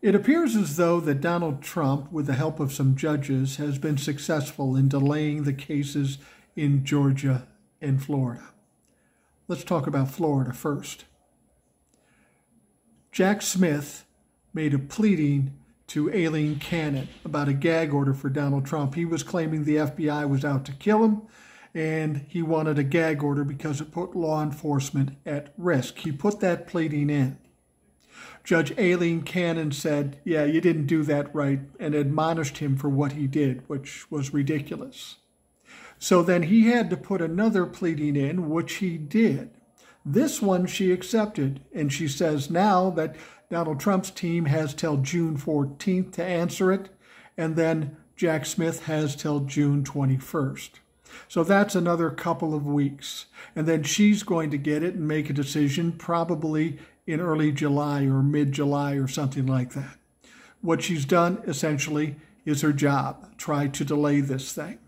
It appears as though that Donald Trump, with the help of some judges, has been successful in delaying the cases in Georgia and Florida. Let's talk about Florida first. Jack Smith made a pleading to Aileen Cannon about a gag order for Donald Trump. He was claiming the FBI was out to kill him, and he wanted a gag order because it put law enforcement at risk. He put that pleading in. Judge Aileen Cannon said, yeah, you didn't do that right, and admonished him for what he did, which was ridiculous. So then he had to put another pleading in, which he did. This one she accepted, and she says now that Donald Trump's team has till June 14th to answer it, and then Jack Smith has till June 21st. So that's another couple of weeks. And then she's going to get it and make a decision probably in early July or mid-July or something like that. What she's done essentially is her job, try to delay this thing.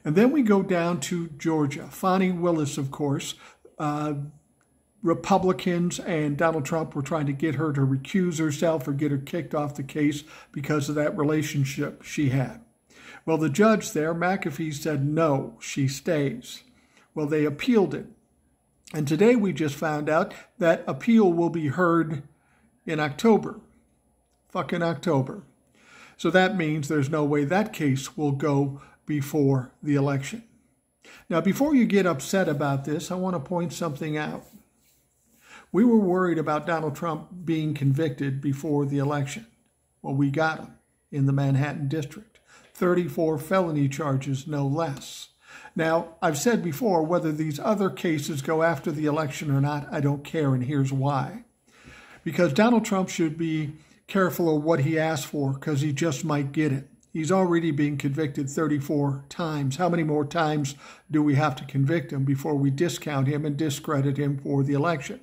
And then we go down to Georgia. Fani Willis, of course, Republicans and Donald Trump were trying to get her to recuse herself or get her kicked off the case because of that relationship she had. Well, the judge there, McAfee, said no, she stays. Well, they appealed it. And today we just found out that appeal will be heard in October. Fucking October. So that means there's no way that case will go before the election. Now, before you get upset about this, I want to point something out. We were worried about Donald Trump being convicted before the election. Well, we got him in the Manhattan District. 34 felony charges, no less. Now, I've said before, whether these other cases go after the election or not, I don't care, and here's why. Because Donald Trump should be careful of what he asks for, because he just might get it. He's already been convicted 34 times. How many more times do we have to convict him before we discount him and discredit him for the election?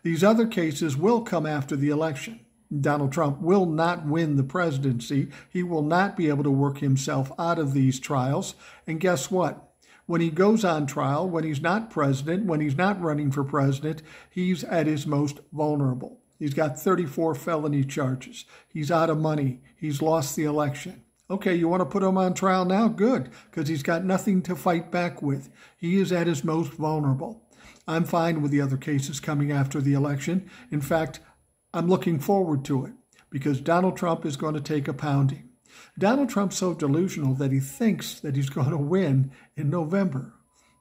These other cases will come after the election. Donald Trump will not win the presidency. He will not be able to work himself out of these trials. And guess what? When he goes on trial, when he's not president, when he's not running for president, he's at his most vulnerable. He's got 34 felony charges. He's out of money. He's lost the election. Okay, you want to put him on trial now? Good, because he's got nothing to fight back with. He is at his most vulnerable. I'm fine with the other cases coming after the election. In fact, I'm looking forward to it because Donald Trump is going to take a pounding. Donald Trump's so delusional that he thinks that he's going to win in November.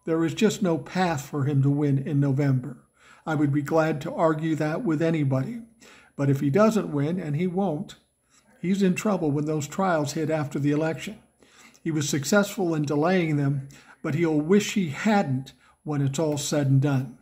There is just no path for him to win in November. I would be glad to argue that with anybody. But if he doesn't win, and he won't, he's in trouble when those trials hit after the election. He was successful in delaying them, but he'll wish he hadn't when it's all said and done.